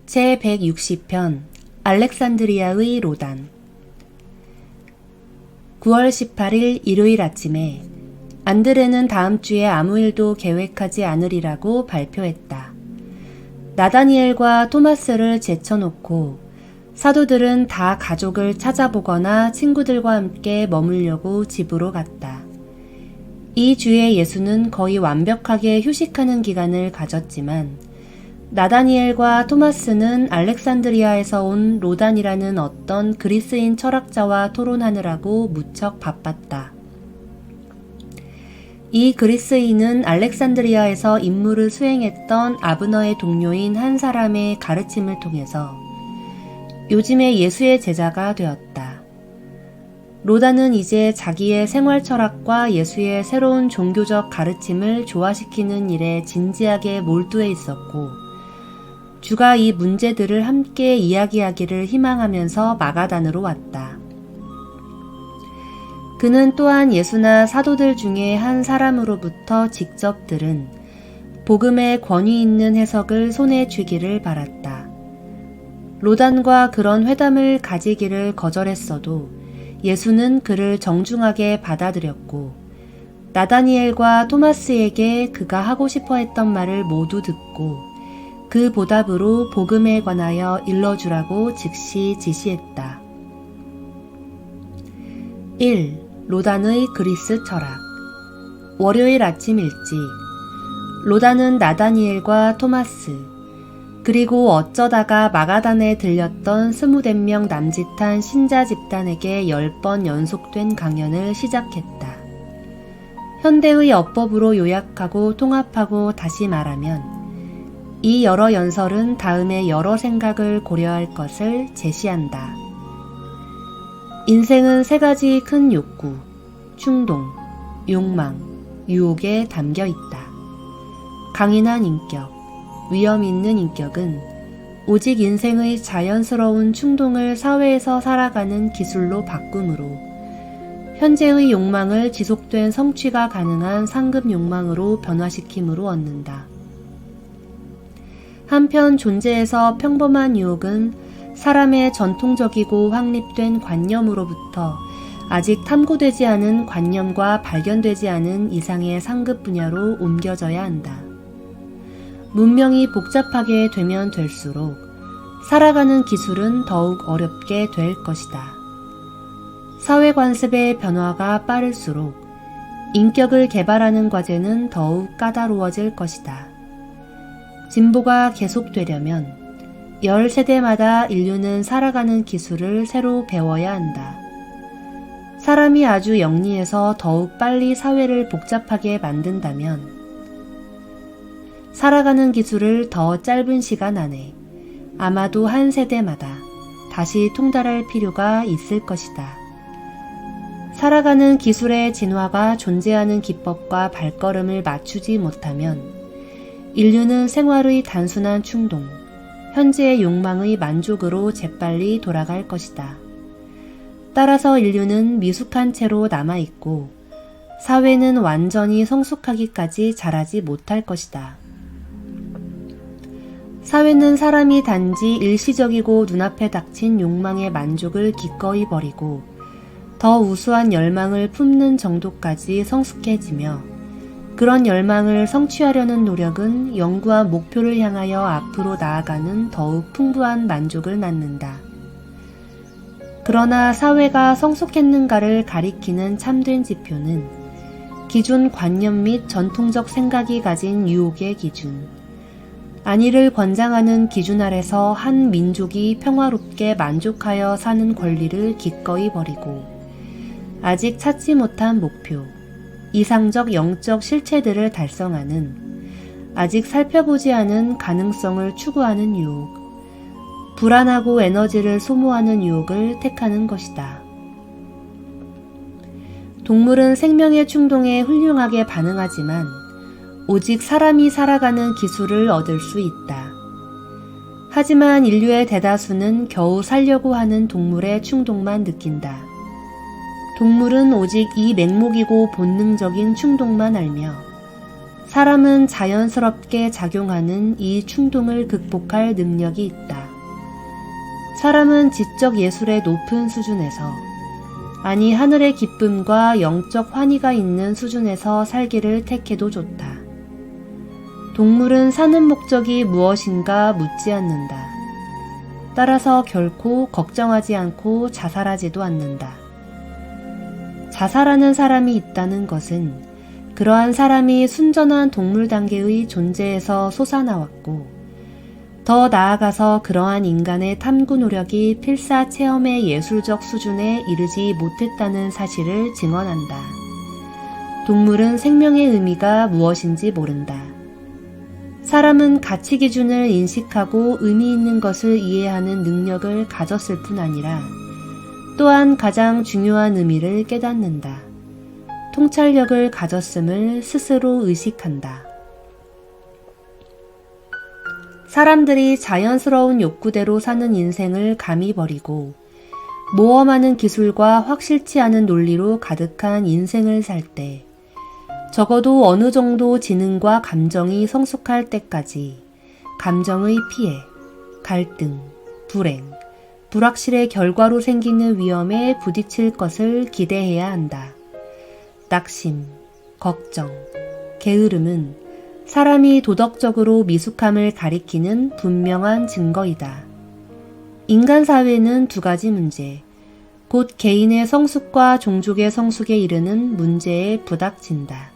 제160편 알렉산드리아의 로단 9월 18일 일요일 아침에 안드레는 다음 주에 아무 일도 계획하지 않으리라고 발표했다. 나다니엘과 토마스를 제쳐놓고 사도들은 다 가족을 찾아보거나 친구들과 함께 머물려고 집으로 갔다. 이 주에 예수는 거의 완벽하게 휴식하는 기간을 가졌지만 나다니엘과 토마스는 알렉산드리아에서 온 로단이라는 어떤 그리스인 철학자와 토론하느라고 무척 바빴다. 이 그리스인은 알렉산드리아에서 임무를 수행했던 아브너의 동료인 한 사람의 가르침을 통해서 요즘의 예수의 제자가 되었다. 로단은 이제 자기의 생활 철학과 예수의 새로운 종교적 가르침을 조화시키는 일에 진지하게 몰두해 있었고 주가 이 문제들을 함께 이야기하기를 희망하면서 마가단으로 왔다. 그는 또한 예수나 사도들 중에 한 사람으로부터 직접 들은 복음의 권위 있는 해석을 손에 쥐기를 바랐다. 로단과 그런 회담을 가지기를 거절했어도 예수는 그를 정중하게 받아들였고 나다니엘과 토마스에게 그가 하고 싶어 했던 말을 모두 듣고 그 보답으로 복음에 관하여 일러주라고 즉시 지시했다. 1. 로단의 그리스 철학. 월요일 아침 일찍 로단은 나다니엘과 토마스 그리고 어쩌다가 마가단에 들렸던 20명 남짓한 신자 집단에게 10번 연속된 강연을 시작했다. 현대의 어법으로 요약하고 통합하고 다시 말하면 이 여러 연설은 다음에 여러 생각을 고려할 것을 제시한다. 인생은 세 가지 큰 욕구, 충동, 욕망, 유혹에 담겨 있다. 강인한 인격, 위험 있는 인격은 오직 인생의 자연스러운 충동을 사회에서 살아가는 기술로 바꿈으로 현재의 욕망을 지속된 성취가 가능한 상급 욕망으로 변화시킴으로 얻는다. 한편 존재에서 평범한 유혹은 사람의 전통적이고 확립된 관념으로부터 아직 탐구되지 않은 관념과 발견되지 않은 이상의 상급 분야로 옮겨져야 한다. 문명이 복잡하게 되면 될수록 살아가는 기술은 더욱 어렵게 될 것이다. 사회 관습의 변화가 빠를수록 인격을 개발하는 과제는 더욱 까다로워질 것이다. 진보가 계속되려면 10세대마다 인류는 살아가는 기술을 새로 배워야 한다. 사람이 아주 영리해서 더욱 빨리 사회를 복잡하게 만든다면 살아가는 기술을 더 짧은 시간 안에 아마도 한 세대마다 다시 통달할 필요가 있을 것이다. 살아가는 기술의 진화가 존재하는 기법과 발걸음을 맞추지 못하면 인류는 생활의 단순한 충동, 현재의 욕망의 만족으로 재빨리 돌아갈 것이다. 따라서 인류는 미숙한 채로 남아있고 사회는 완전히 성숙하기까지 자라지 못할 것이다. 사회는 사람이 단지 일시적이고 눈앞에 닥친 욕망의 만족을 기꺼이 버리고 더 우수한 열망을 품는 정도까지 성숙해지며 그런 열망을 성취하려는 노력은 영구한 목표를 향하여 앞으로 나아가는 더욱 풍부한 만족을 낳는다. 그러나 사회가 성숙했는가를 가리키는 참된 지표는 기존 관념 및 전통적 생각이 가진 유혹의 기준, 안위를 권장하는 기준 아래서 한 민족이 평화롭게 만족하여 사는 권리를 기꺼이 버리고 아직 찾지 못한 목표, 이상적 영적 실체들을 달성하는 아직 살펴보지 않은 가능성을 추구하는 유혹, 불안하고 에너지를 소모하는 유혹을 택하는 것이다. 동물은 생명의 충동에 훌륭하게 반응하지만 오직 사람이 살아가는 기술을 얻을 수 있다. 하지만 인류의 대다수는 겨우 살려고 하는 동물의 충동만 느낀다. 동물은 오직 이 맹목이고 본능적인 충동만 알며 사람은 자연스럽게 작용하는 이 충동을 극복할 능력이 있다. 사람은 지적 예술의 높은 수준에서, 아니 하늘의 기쁨과 영적 환희가 있는 수준에서 살기를 택해도 좋다. 동물은 사는 목적이 무엇인가 묻지 않는다. 따라서 결코 걱정하지 않고 자살하지도 않는다. 자살하는 사람이 있다는 것은 그러한 사람이 순전한 동물 단계의 존재에서 솟아나왔고, 더 나아가서 그러한 인간의 탐구 노력이 필사 체험의 예술적 수준에 이르지 못했다는 사실을 증언한다. 동물은 생명의 의미가 무엇인지 모른다. 사람은 가치 기준을 인식하고 의미 있는 것을 이해하는 능력을 가졌을 뿐 아니라 또한 가장 중요한 의미를 깨닫는다. 통찰력을 가졌음을 스스로 의식한다. 사람들이 자연스러운 욕구대로 사는 인생을 감히 버리고 모험하는 기술과 확실치 않은 논리로 가득한 인생을 살 때, 적어도 어느 정도 지능과 감정이 성숙할 때까지 감정의 피해, 갈등, 불행, 불확실의 결과로 생기는 위험에 부딪힐 것을 기대해야 한다. 낙심, 걱정, 게으름은 사람이 도덕적으로 미숙함을 가리키는 분명한 증거이다. 인간 사회는 두 가지 문제, 곧 개인의 성숙과 종족의 성숙에 이르는 문제에 부닥친다.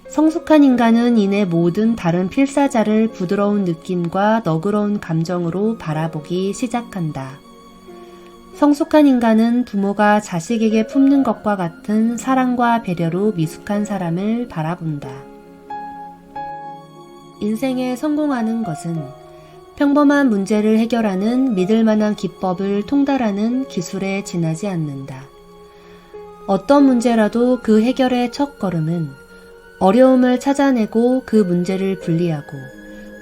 성숙한 인간은 이내 모든 다른 필사자를 부드러운 느낌과 너그러운 감정으로 바라보기 시작한다. 성숙한 인간은 부모가 자식에게 품는 것과 같은 사랑과 배려로 미숙한 사람을 바라본다. 인생에 성공하는 것은 평범한 문제를 해결하는 믿을 만한 기법을 통달하는 기술에 지나지 않는다. 어떤 문제라도 그 해결의 첫걸음은 어려움을 찾아내고 그 문제를 분리하고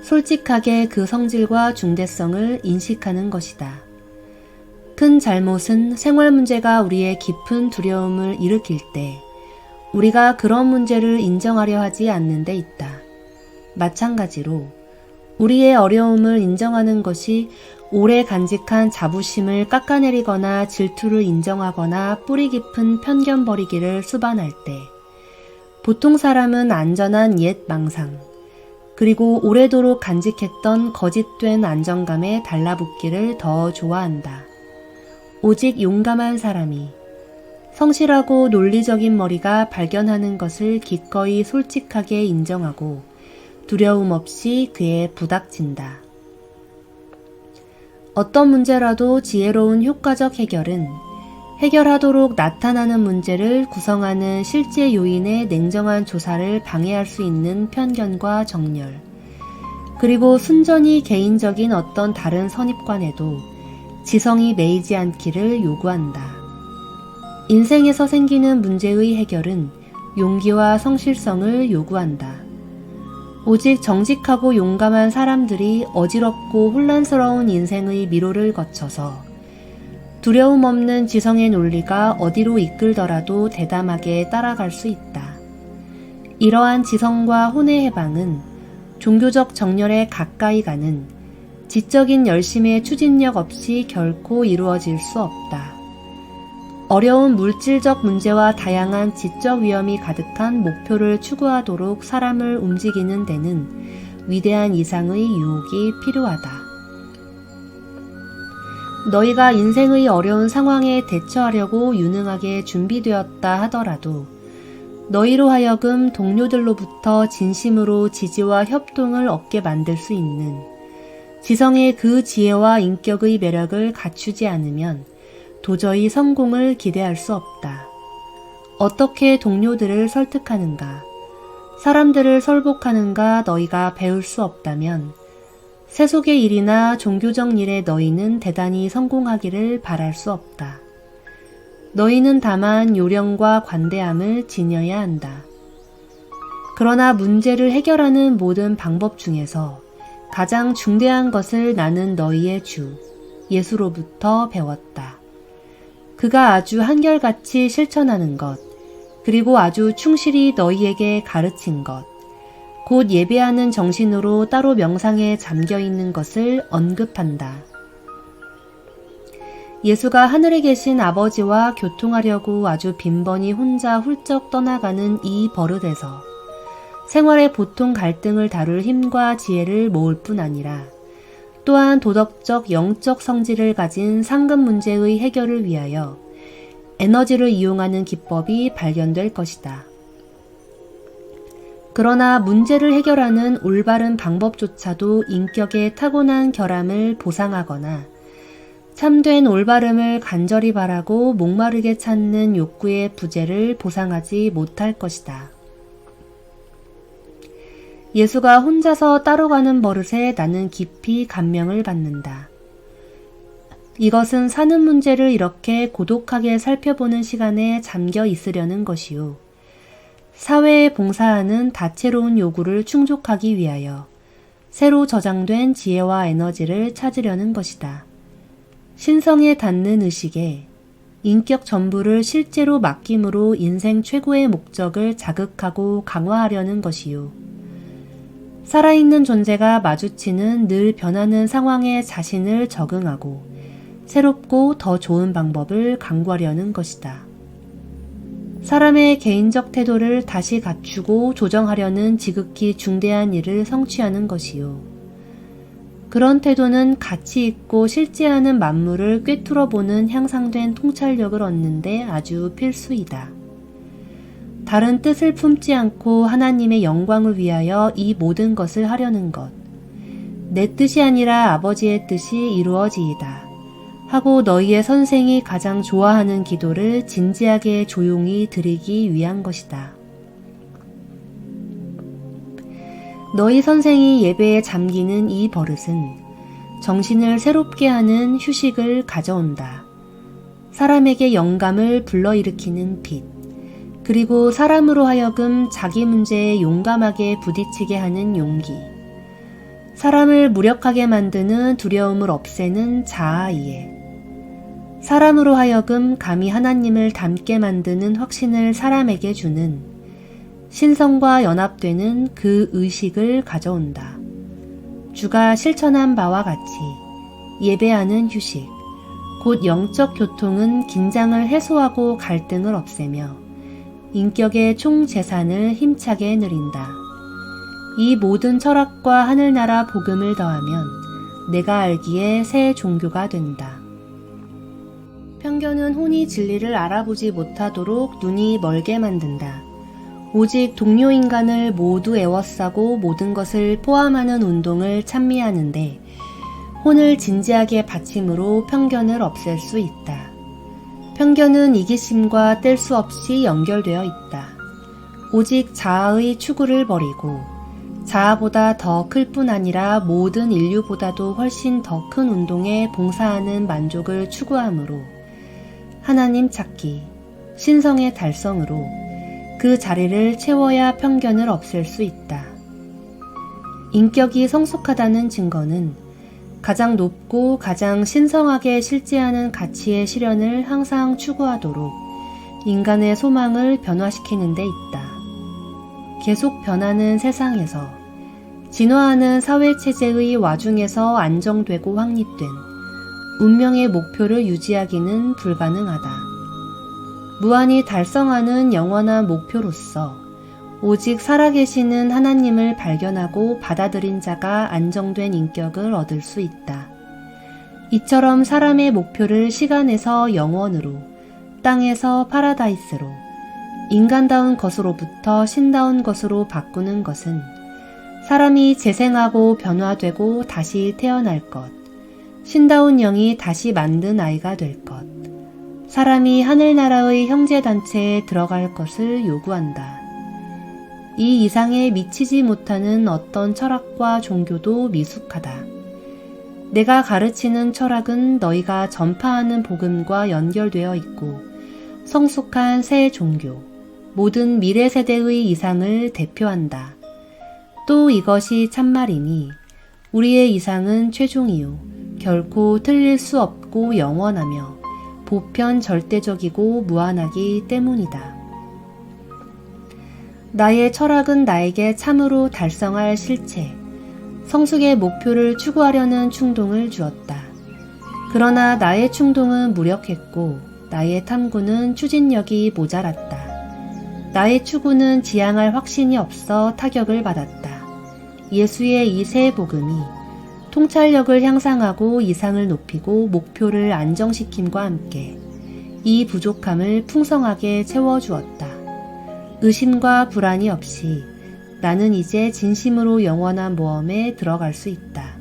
솔직하게 그 성질과 중대성을 인식하는 것이다. 큰 잘못은 생활 문제가 우리의 깊은 두려움을 일으킬 때 우리가 그런 문제를 인정하려 하지 않는 데 있다. 마찬가지로 우리의 어려움을 인정하는 것이 오래 간직한 자부심을 깎아내리거나 질투를 인정하거나 뿌리 깊은 편견 버리기를 수반할 때, 보통 사람은 안전한 옛 망상, 그리고 오래도록 간직했던 거짓된 안정감에 달라붙기를 더 좋아한다. 오직 용감한 사람이 성실하고 논리적인 머리가 발견하는 것을 기꺼이 솔직하게 인정하고 두려움 없이 그에 부닥친다. 어떤 문제라도 지혜로운 효과적 해결은 해결하도록 나타나는 문제를 구성하는 실제 요인의 냉정한 조사를 방해할 수 있는 편견과 정렬, 그리고 순전히 개인적인 어떤 다른 선입관에도 지성이 매이지 않기를 요구한다. 인생에서 생기는 문제의 해결은 용기와 성실성을 요구한다. 오직 정직하고 용감한 사람들이 어지럽고 혼란스러운 인생의 미로를 거쳐서 두려움 없는 지성의 논리가 어디로 이끌더라도 대담하게 따라갈 수 있다. 이러한 지성과 혼의 해방은 종교적 정열에 가까이 가는 지적인 열심의 추진력 없이 결코 이루어질 수 없다. 어려운 물질적 문제와 다양한 지적 위험이 가득한 목표를 추구하도록 사람을 움직이는 데는 위대한 이상의 유혹이 필요하다. 너희가 인생의 어려운 상황에 대처하려고 유능하게 준비되었다 하더라도 너희로 하여금 동료들로부터 진심으로 지지와 협동을 얻게 만들 수 있는 지성의 그 지혜와 인격의 매력을 갖추지 않으면 도저히 성공을 기대할 수 없다. 어떻게 동료들을 설득하는가, 사람들을 설복하는가 너희가 배울 수 없다면 세속의 일이나 종교적 일에 너희는 대단히 성공하기를 바랄 수 없다. 너희는 다만 요령과 관대함을 지녀야 한다. 그러나 문제를 해결하는 모든 방법 중에서 가장 중대한 것을 나는 너희의 주, 예수로부터 배웠다. 그가 아주 한결같이 실천하는 것, 그리고 아주 충실히 너희에게 가르친 것, 곧 예배하는 정신으로 따로 명상에 잠겨 있는 것을 언급한다. 예수가 하늘에 계신 아버지와 교통하려고 아주 빈번히 혼자 훌쩍 떠나가는 이 버릇에서 생활의 보통 갈등을 다룰 힘과 지혜를 모을 뿐 아니라 또한 도덕적, 영적 성질을 가진 상급 문제의 해결을 위하여 에너지를 이용하는 기법이 발견될 것이다. 그러나 문제를 해결하는 올바른 방법조차도 인격의 타고난 결함을 보상하거나 참된 올바름을 간절히 바라고 목마르게 찾는 욕구의 부재를 보상하지 못할 것이다. 예수가 혼자서 따로 가는 버릇에 나는 깊이 감명을 받는다. 이것은 사는 문제를 이렇게 고독하게 살펴보는 시간에 잠겨 있으려는 것이요. 사회에 봉사하는 다채로운 요구를 충족하기 위하여 새로 저장된 지혜와 에너지를 찾으려는 것이다. 신성에 닿는 의식에 인격 전부를 실제로 맡김으로 인생 최고의 목적을 자극하고 강화하려는 것이요. 살아있는 존재가 마주치는 늘 변하는 상황에 자신을 적응하고 새롭고 더 좋은 방법을 강구하려는 것이다. 사람의 개인적 태도를 다시 갖추고 조정하려는 지극히 중대한 일을 성취하는 것이요. 그런 태도는 가치 있고 실제하는 만물을 꿰뚫어보는 향상된 통찰력을 얻는데 아주 필수이다. 다른 뜻을 품지 않고 하나님의 영광을 위하여 이 모든 것을 하려는 것. 내 뜻이 아니라 아버지의 뜻이 이루어지이다. 하고 너희의 선생이 가장 좋아하는 기도를 진지하게 조용히 드리기 위한 것이다. 너희 선생이 예배에 잠기는 이 버릇은 정신을 새롭게 하는 휴식을 가져온다. 사람에게 영감을 불러일으키는 빛. 그리고 사람으로 하여금 자기 문제에 용감하게 부딪히게 하는 용기. 사람을 무력하게 만드는 두려움을 없애는 자아이해. 사람으로 하여금 감히 하나님을 닮게 만드는 확신을 사람에게 주는 신성과 연합되는 그 의식을 가져온다. 주가 실천한 바와 같이 예배하는 휴식, 곧 영적 교통은 긴장을 해소하고 갈등을 없애며 인격의 총재산을 힘차게 누린다. 이 모든 철학과 하늘나라 복음을 더하면 내가 알기에 새 종교가 된다. 편견은 혼이 진리를 알아보지 못하도록 눈이 멀게 만든다. 오직 동료 인간을 모두 애워싸고 모든 것을 포함하는 운동을 찬미하는데 혼을 진지하게 받침으로 편견을 없앨 수 있다. 편견은 이기심과 뗄 수 없이 연결되어 있다. 오직 자아의 추구를 버리고 자아보다 더 클 뿐 아니라 모든 인류보다도 훨씬 더 큰 운동에 봉사하는 만족을 추구하므로 하나님 찾기, 신성의 달성으로 그 자리를 채워야 편견을 없앨 수 있다. 인격이 성숙하다는 증거는 가장 높고 가장 신성하게 실제하는 가치의 실현을 항상 추구하도록 인간의 소망을 변화시키는 데 있다. 계속 변하는 세상에서 진화하는 사회체제의 와중에서 안정되고 확립된 운명의 목표를 유지하기는 불가능하다. 무한히 달성하는 영원한 목표로서 오직 살아계시는 하나님을 발견하고 받아들인 자가 안정된 인격을 얻을 수 있다. 이처럼 사람의 목표를 시간에서 영원으로, 땅에서 파라다이스로, 인간다운 것으로부터 신다운 것으로 바꾸는 것은 사람이 재생하고 변화되고 다시 태어날 것, 신다운 영이 다시 만든 아이가 될 것, 사람이 하늘나라의 형제단체에 들어갈 것을 요구한다. 이 이상에 미치지 못하는 어떤 철학과 종교도 미숙하다. 내가 가르치는 철학은 너희가 전파하는 복음과 연결되어 있고 성숙한 새 종교, 모든 미래 세대의 이상을 대표한다. 또 이것이 참말이니 우리의 이상은 최종이요 결코 틀릴 수 없고 영원하며 보편 절대적이고 무한하기 때문이다. 나의 철학은 나에게 참으로 달성할 실체, 성숙의 목표를 추구하려는 충동을 주었다. 그러나 나의 충동은 무력했고 나의 탐구는 추진력이 모자랐다. 나의 추구는 지향할 확신이 없어 타격을 받았다. 예수의 이 새 복음이 통찰력을 향상하고 이상을 높이고 목표를 안정시킴과 함께 이 부족함을 풍성하게 채워주었다. 의심과 불안이 없이 나는 이제 진심으로 영원한 모험에 들어갈 수 있다.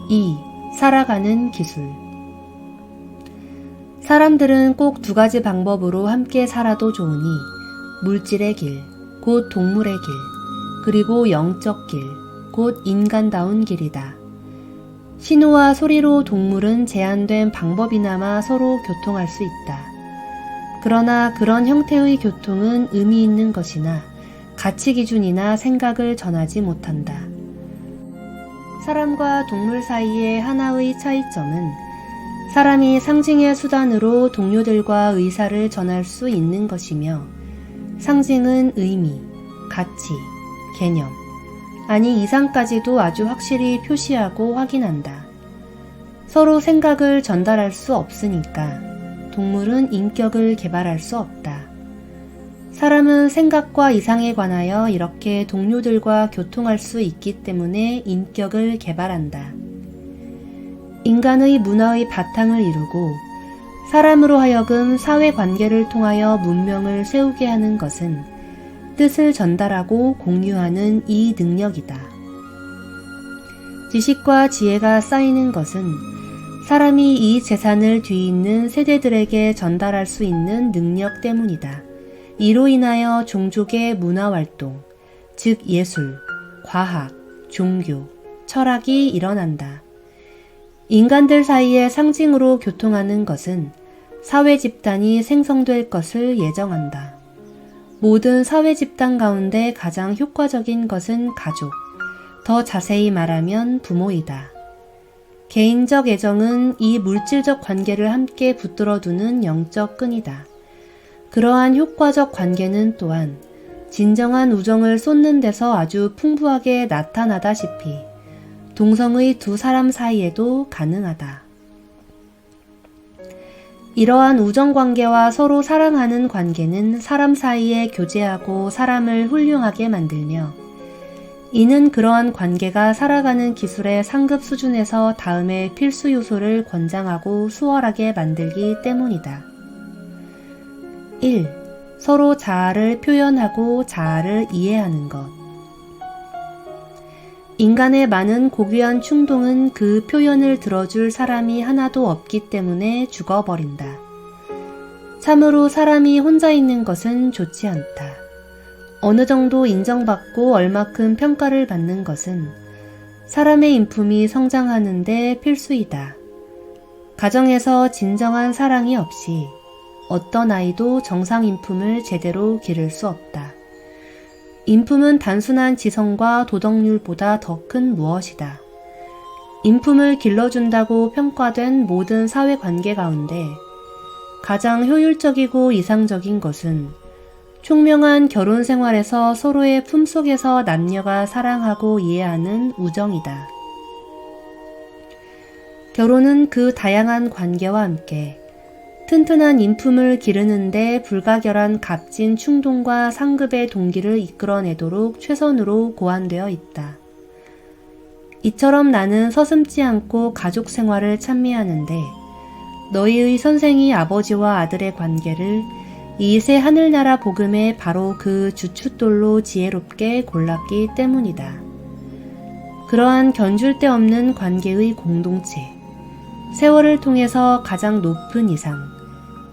2. 살아가는 기술. 사람들은 꼭 두 가지 방법으로 함께 살아도 좋으니 물질의 길, 곧 동물의 길, 그리고 영적 길, 곧 인간다운 길이다. 신호와 소리로 동물은 제한된 방법이나마 서로 교통할 수 있다. 그러나 그런 형태의 교통은 의미 있는 것이나 가치 기준이나 생각을 전하지 못한다. 사람과 동물 사이의 하나의 차이점은 사람이 상징의 수단으로 동료들과 의사를 전할 수 있는 것이며 상징은 의미, 가치, 개념, 아니 이상까지도 아주 확실히 표시하고 확인한다. 서로 생각을 전달할 수 없으니까 동물은 인격을 개발할 수 없다. 사람은 생각과 이상에 관하여 이렇게 동료들과 교통할 수 있기 때문에 인격을 개발한다. 인간의 문화의 바탕을 이루고 사람으로 하여금 사회관계를 통하여 문명을 세우게 하는 것은 뜻을 전달하고 공유하는 이 능력이다. 지식과 지혜가 쌓이는 것은 사람이 이 재산을 뒤있는 세대들에게 전달할 수 있는 능력 때문이다. 이로 인하여 종족의 문화활동, 즉 예술, 과학, 종교, 철학이 일어난다. 인간들 사이의 상징으로 교통하는 것은 사회 집단이 생성될 것을 예정한다. 모든 사회 집단 가운데 가장 효과적인 것은 가족, 더 자세히 말하면 부모이다. 개인적 애정은 이 물질적 관계를 함께 붙들어두는 영적 끈이다. 그러한 효과적 관계는 또한 진정한 우정을 쏟는 데서 아주 풍부하게 나타나다시피 동성의 두 사람 사이에도 가능하다. 이러한 우정관계와 서로 사랑하는 관계는 사람 사이에 교제하고 사람을 훌륭하게 만들며 이는 그러한 관계가 살아가는 기술의 상급 수준에서 다음의 필수 요소를 권장하고 수월하게 만들기 때문이다. 1. 서로 자아를 표현하고 자아를 이해하는 것. 인간의 많은 고귀한 충동은 그 표현을 들어줄 사람이 하나도 없기 때문에 죽어버린다. 참으로 사람이 혼자 있는 것은 좋지 않다. 어느 정도 인정받고 얼마큼 평가를 받는 것은 사람의 인품이 성장하는 데 필수이다. 가정에서 진정한 사랑이 없이 어떤 아이도 정상 인품을 제대로 기를 수 없다. 인품은 단순한 지성과 도덕률보다 더 큰 무엇이다. 인품을 길러준다고 평가된 모든 사회관계 가운데 가장 효율적이고 이상적인 것은 총명한 결혼 생활에서 서로의 품속에서 남녀가 사랑하고 이해하는 우정이다. 결혼은 그 다양한 관계와 함께 튼튼한 인품을 기르는데 불가결한 값진 충동과 상급의 동기를 이끌어내도록 최선으로 고안되어 있다. 이처럼 나는 서슴지 않고 가족 생활을 찬미하는데 너희의 선생이 아버지와 아들의 관계를 이 새 하늘나라 복음의 바로 그 주춧돌로 지혜롭게 골랐기 때문이다. 그러한 견줄 데 없는 관계의 공동체, 세월을 통해서 가장 높은 이상,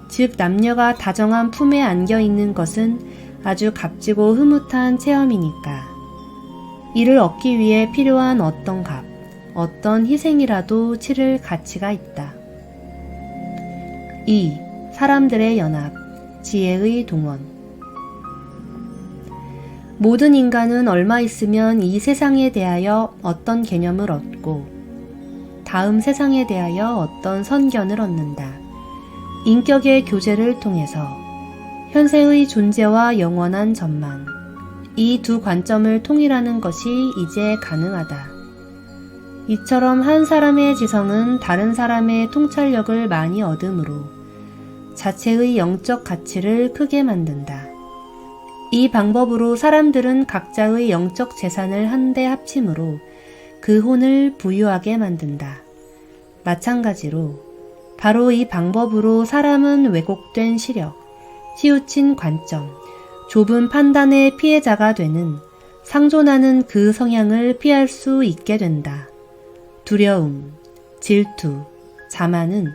즉 남녀가 다정한 품에 안겨 있는 것은 아주 값지고 흐뭇한 체험이니까 이를 얻기 위해 필요한 어떤 값, 어떤 희생이라도 치를 가치가 있다. 2. 사람들의 연합, 지혜의 동원. 모든 인간은 얼마 있으면 이 세상에 대하여 어떤 개념을 얻고 다음 세상에 대하여 어떤 선견을 얻는다. 인격의 교제를 통해서 현세의 존재와 영원한 전망, 이 두 관점을 통일하는 것이 이제 가능하다. 이처럼 한 사람의 지성은 다른 사람의 통찰력을 많이 얻으므로 자체의 영적 가치를 크게 만든다. 이 방법으로 사람들은 각자의 영적 재산을 한데 합침으로 그 혼을 부유하게 만든다. 마찬가지로 바로 이 방법으로 사람은 왜곡된 시력, 치우친 관점, 좁은 판단의 피해자가 되는 상존하는 그 성향을 피할 수 있게 된다. 두려움, 질투, 자만은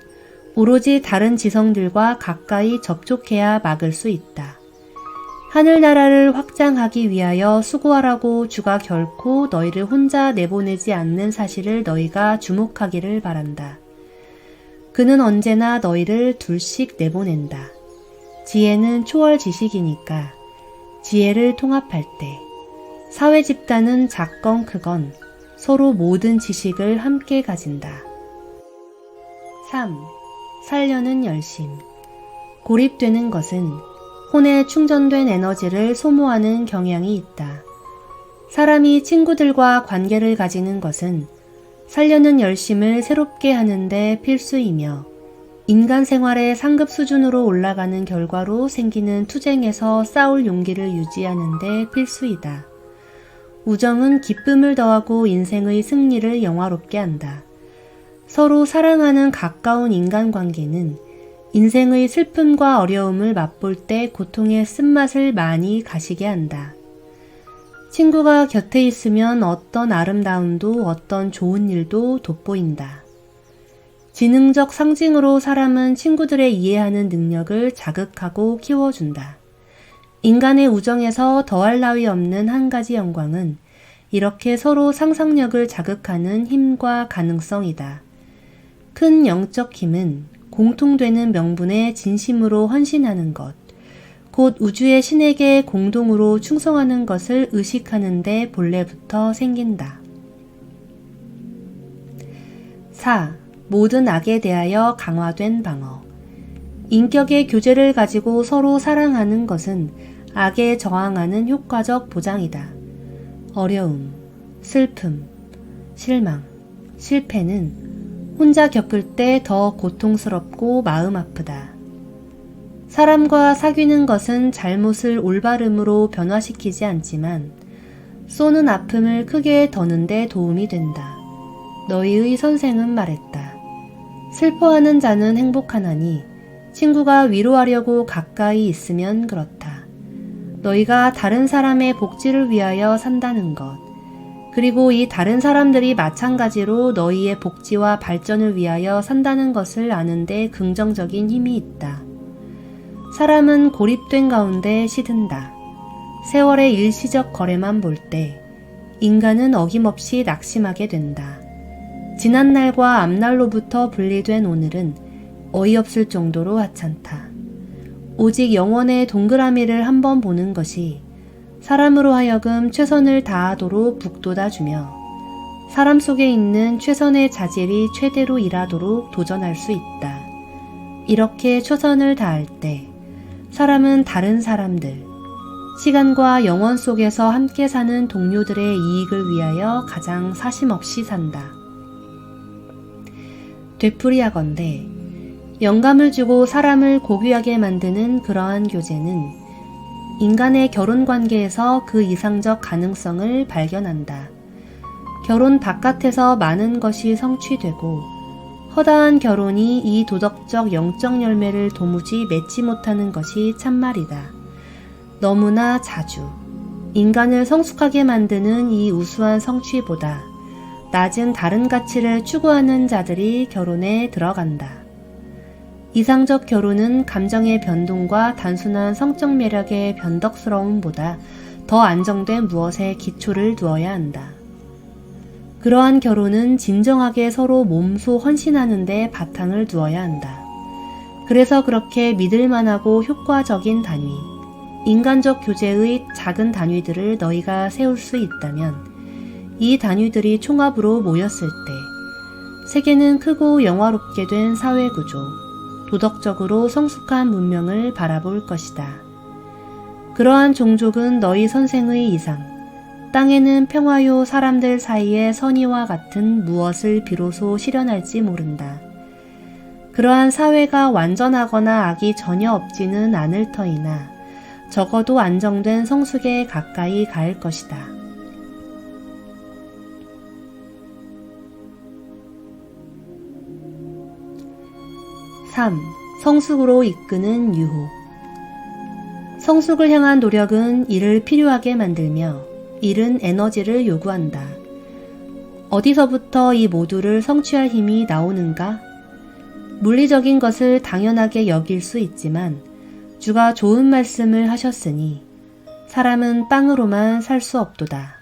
오로지 다른 지성들과 가까이 접촉해야 막을 수 있다. 하늘나라를 확장하기 위하여 수고하라고 주가 결코 너희를 혼자 내보내지 않는 사실을 너희가 주목하기를 바란다. 그는 언제나 너희를 둘씩 내보낸다. 지혜는 초월 지식이니까 지혜를 통합할 때 사회 집단은 작건 크건 서로 모든 지식을 함께 가진다. 3. 살려는 열심. 고립되는 것은 혼에 충전된 에너지를 소모하는 경향이 있다. 사람이 친구들과 관계를 가지는 것은 살려는 열심을 새롭게 하는데 필수이며 인간 생활의 상급 수준으로 올라가는 결과로 생기는 투쟁에서 싸울 용기를 유지하는 데 필수이다. 우정은 기쁨을 더하고 인생의 승리를 영화롭게 한다. 서로 사랑하는 가까운 인간관계는 인생의 슬픔과 어려움을 맛볼 때 고통의 쓴맛을 많이 가시게 한다. 친구가 곁에 있으면 어떤 아름다움도 어떤 좋은 일도 돋보인다. 지능적 상징으로 사람은 친구들의 이해하는 능력을 자극하고 키워준다. 인간의 우정에서 더할 나위 없는 한 가지 영광은 이렇게 서로 상상력을 자극하는 힘과 가능성이다. 큰 영적 힘은 공통되는 명분에 진심으로 헌신하는 것, 곧 우주의 신에게 공동으로 충성하는 것을 의식하는 데 본래부터 생긴다. 4. 모든 악에 대하여 강화된 방어. 인격의 교제를 가지고 서로 사랑하는 것은 악에 저항하는 효과적 보장이다. 어려움, 슬픔, 실망, 실패는 혼자 겪을 때 더 고통스럽고 마음 아프다. 사람과 사귀는 것은 잘못을 올바름으로 변화시키지 않지만 쏘는 아픔을 크게 더는 데 도움이 된다. 너희의 선생은 말했다. 슬퍼하는 자는 행복하나니 친구가 위로하려고 가까이 있으면 그렇다. 너희가 다른 사람의 복지를 위하여 산다는 것, 그리고 이 다른 사람들이 마찬가지로 너희의 복지와 발전을 위하여 산다는 것을 아는데 긍정적인 힘이 있다. 사람은 고립된 가운데 시든다. 세월의 일시적 거래만 볼 때 인간은 어김없이 낙심하게 된다. 지난날과 앞날로부터 분리된 오늘은 어이없을 정도로 하찮다. 오직 영원의 동그라미를 한번 보는 것이 사람으로 하여금 최선을 다하도록 북돋아주며 사람 속에 있는 최선의 자질이 최대로 일하도록 도전할 수 있다. 이렇게 최선을 다할 때 사람은 다른 사람들, 시간과 영원 속에서 함께 사는 동료들의 이익을 위하여 가장 사심없이 산다. 되풀이하건대 영감을 주고 사람을 고귀하게 만드는 그러한 교제는 인간의 결혼 관계에서 그 이상적 가능성을 발견한다. 결혼 바깥에서 많은 것이 성취되고 허다한 결혼이 이 도덕적 영적 열매를 도무지 맺지 못하는 것이 참말이다. 너무나 자주 인간을 성숙하게 만드는 이 우수한 성취보다 낮은 다른 가치를 추구하는 자들이 결혼에 들어간다. 이상적 결혼은 감정의 변동과 단순한 성적 매력의 변덕스러움보다 더 안정된 무엇에 기초를 두어야 한다. 그러한 결혼은 진정하게 서로 몸소 헌신하는 데 바탕을 두어야 한다. 그래서 그렇게 믿을만하고 효과적인 단위, 인간적 교제의 작은 단위들을 너희가 세울 수 있다면 이 단위들이 총합으로 모였을 때 세계는 크고 영화롭게 된 사회구조, 도덕적으로 성숙한 문명을 바라볼 것이다. 그러한 종족은 너희 선생의 이상, 땅에는 평화요 사람들 사이에 선의와 같은 무엇을 비로소 실현할지 모른다. 그러한 사회가 완전하거나 악이 전혀 없지는 않을 터이나 적어도 안정된 성숙에 가까이 갈 것이다. 3. 성숙으로 이끄는 유혹. 성숙을 향한 노력은 이를 필요하게 만들며 이른 에너지를 요구한다. 어디서부터 이 모두를 성취할 힘이 나오는가? 물리적인 것을 당연하게 여길 수 있지만 주가 좋은 말씀을 하셨으니 사람은 빵으로만 살 수 없도다.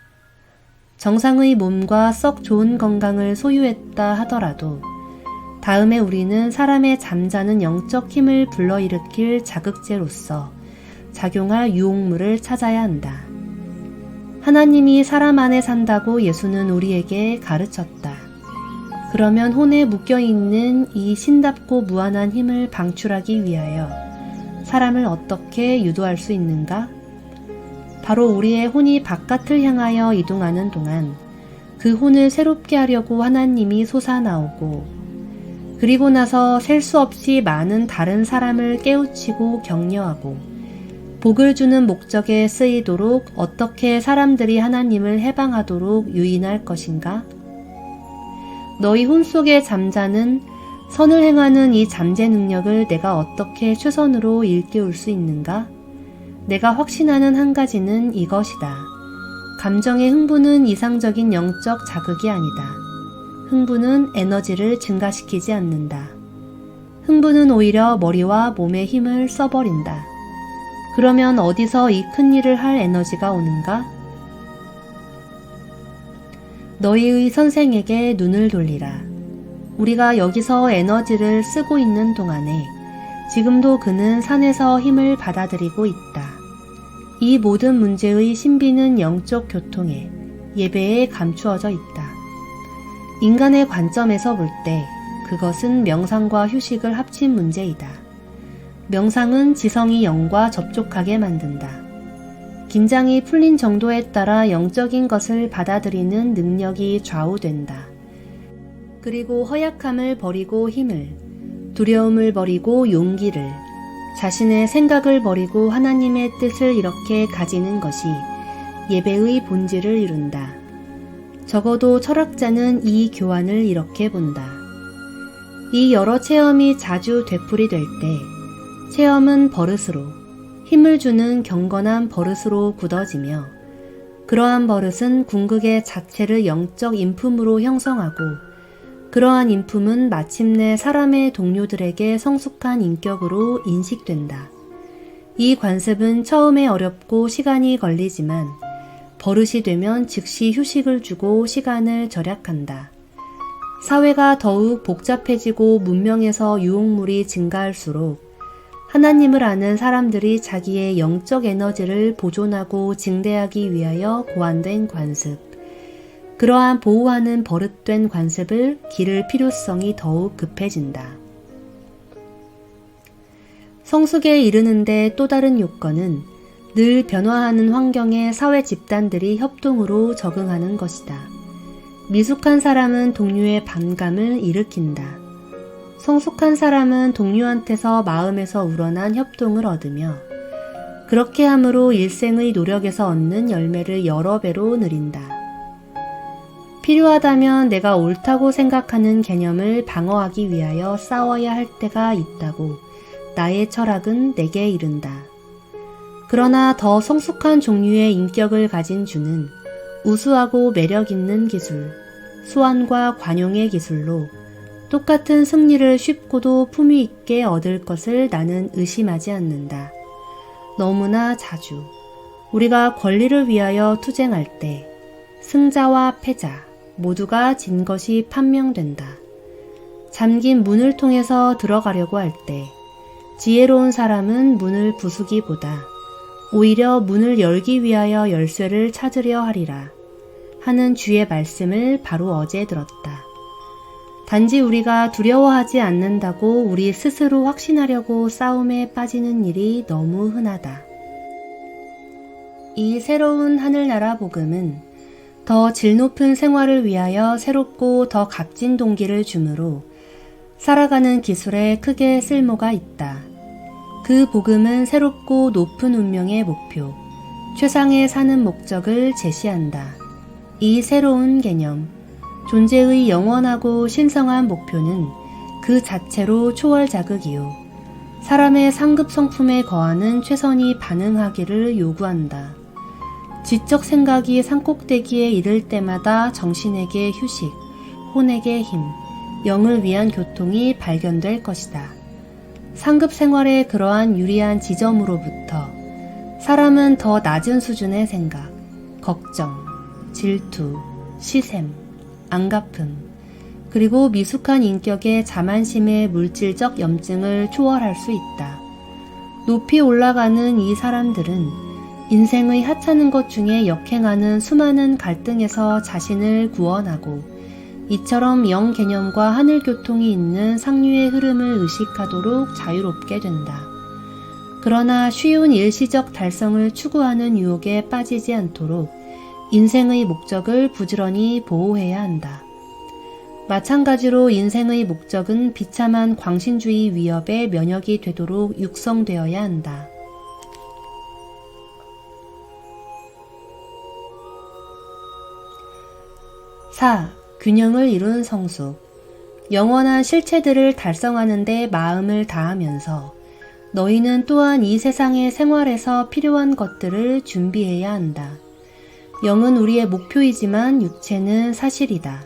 정상의 몸과 썩 좋은 건강을 소유했다 하더라도 다음에 우리는 사람의 잠자는 영적 힘을 불러일으킬 자극제로서 작용할 유혹물을 찾아야 한다. 하나님이 사람 안에 산다고 예수는 우리에게 가르쳤다. 그러면 혼에 묶여있는 이 신답고 무한한 힘을 방출하기 위하여 사람을 어떻게 유도할 수 있는가? 바로 우리의 혼이 바깥을 향하여 이동하는 동안 그 혼을 새롭게 하려고 하나님이 솟아나오고 그리고 나서 셀 수 없이 많은 다른 사람을 깨우치고 격려하고 복을 주는 목적에 쓰이도록 어떻게 사람들이 하나님을 해방하도록 유인할 것인가? 너희 혼 속에 잠자는 선을 행하는 이 잠재 능력을 내가 어떻게 최선으로 일깨울 수 있는가? 내가 확신하는 한 가지는 이것이다. 감정의 흥분은 이상적인 영적 자극이 아니다. 흥분은 에너지를 증가시키지 않는다. 흥분은 오히려 머리와 몸의 힘을 써버린다. 그러면 어디서 이 큰 일을 할 에너지가 오는가? 너희의 선생에게 눈을 돌리라. 우리가 여기서 에너지를 쓰고 있는 동안에 지금도 그는 산에서 힘을 받아들이고 있다. 이 모든 문제의 신비는 영적 교통에, 예배에 감추어져 있다. 인간의 관점에서 볼 때 그것은 명상과 휴식을 합친 문제이다. 명상은 지성이 영과 접촉하게 만든다. 긴장이 풀린 정도에 따라 영적인 것을 받아들이는 능력이 좌우된다. 그리고 허약함을 버리고 힘을, 두려움을 버리고 용기를, 자신의 생각을 버리고 하나님의 뜻을 이렇게 가지는 것이 예배의 본질을 이룬다. 적어도 철학자는 이 교환을 이렇게 본다. 이 여러 체험이 자주 되풀이될 때 체험은 버릇으로, 힘을 주는 경건한 버릇으로 굳어지며 그러한 버릇은 궁극의 자체를 영적 인품으로 형성하고 그러한 인품은 마침내 사람의 동료들에게 성숙한 인격으로 인식된다. 이 관습은 처음에 어렵고 시간이 걸리지만 버릇이 되면 즉시 휴식을 주고 시간을 절약한다. 사회가 더욱 복잡해지고 문명에서 유혹물이 증가할수록 하나님을 아는 사람들이 자기의 영적 에너지를 보존하고 증대하기 위하여 고안된 관습, 그러한 보호하는 버릇된 관습을 기를 필요성이 더욱 급해진다. 성숙에 이르는데 또 다른 요건은 늘 변화하는 환경에 사회 집단들이 협동으로 적응하는 것이다. 미숙한 사람은 동료의 반감을 일으킨다. 성숙한 사람은 동료한테서 마음에서 우러난 협동을 얻으며 그렇게 함으로 일생의 노력에서 얻는 열매를 여러 배로 누린다. 필요하다면 내가 옳다고 생각하는 개념을 방어하기 위하여 싸워야 할 때가 있다고 나의 철학은 내게 이른다. 그러나 더 성숙한 종류의 인격을 가진 주는 우수하고 매력있는 기술, 수완과 관용의 기술로 똑같은 승리를 쉽고도 품위 있게 얻을 것을 나는 의심하지 않는다. 너무나 자주 우리가 권리를 위하여 투쟁할 때 승자와 패자 모두가 진 것이 판명된다. 잠긴 문을 통해서 들어가려고 할 때 지혜로운 사람은 문을 부수기보다 오히려 문을 열기 위하여 열쇠를 찾으려 하리라 하는 주의 말씀을 바로 어제 들었다. 단지 우리가 두려워하지 않는다고 우리 스스로 확신하려고 싸움에 빠지는 일이 너무 흔하다. 이 새로운 하늘나라 복음은 더 질 높은 생활을 위하여 새롭고 더 값진 동기를 주므로 살아가는 기술에 크게 쓸모가 있다. 그 복음은 새롭고 높은 운명의 목표, 최상의 사는 목적을 제시한다. 이 새로운 개념, 존재의 영원하고 신성한 목표는 그 자체로 초월자극이요. 사람의 상급 성품에 거하는 최선이 반응하기를 요구한다. 지적 생각이 산꼭대기에 이를 때마다 정신에게 휴식, 혼에게 힘, 영을 위한 교통이 발견될 것이다. 상급 생활의 그러한 유리한 지점으로부터 사람은 더 낮은 수준의 생각, 걱정, 질투, 시샘, 안갚음, 그리고 미숙한 인격의 자만심의 물질적 염증을 초월할 수 있다. 높이 올라가는 이 사람들은 인생의 하찮은 것 중에 역행하는 수많은 갈등에서 자신을 구원하고 이처럼 영 개념과 하늘 교통이 있는 상류의 흐름을 의식하도록 자유롭게 된다. 그러나 쉬운 일시적 달성을 추구하는 유혹에 빠지지 않도록 인생의 목적을 부지런히 보호해야 한다. 마찬가지로 인생의 목적은 비참한 광신주의 위협에 면역이 되도록 육성되어야 한다. 4. 균형을 이룬 성숙. 영원한 실체들을 달성하는 데 마음을 다하면서 너희는 또한 이 세상의 생활에서 필요한 것들을 준비해야 한다. 영은 우리의 목표이지만 육체는 사실이다.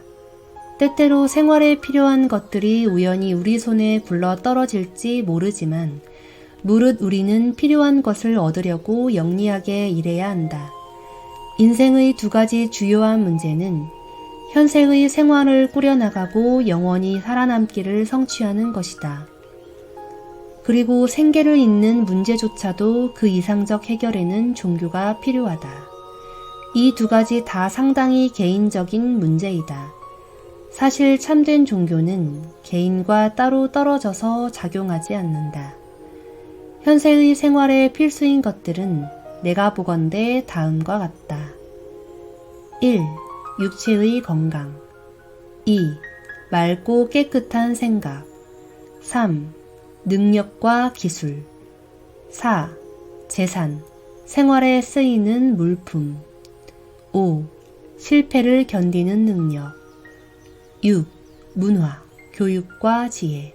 때때로 생활에 필요한 것들이 우연히 우리 손에 굴러 떨어질지 모르지만 무릇 우리는 필요한 것을 얻으려고 영리하게 일해야 한다. 인생의 두 가지 주요한 문제는 현세의 생활을 꾸려나가고 영원히 살아남기를 성취하는 것이다. 그리고 생계를 잇는 문제조차도 그 이상적 해결에는 종교가 필요하다. 이 두 가지 다 상당히 개인적인 문제이다. 사실 참된 종교는 개인과 따로 떨어져서 작용하지 않는다. 현세의 생활에 필수인 것들은 내가 보건대 다음과 같다. 1. 육체의 건강. 2. 맑고 깨끗한 생각. 3. 능력과 기술. 4. 재산, 생활에 쓰이는 물품. 5. 실패를 견디는 능력. 6. 문화, 교육과 지혜.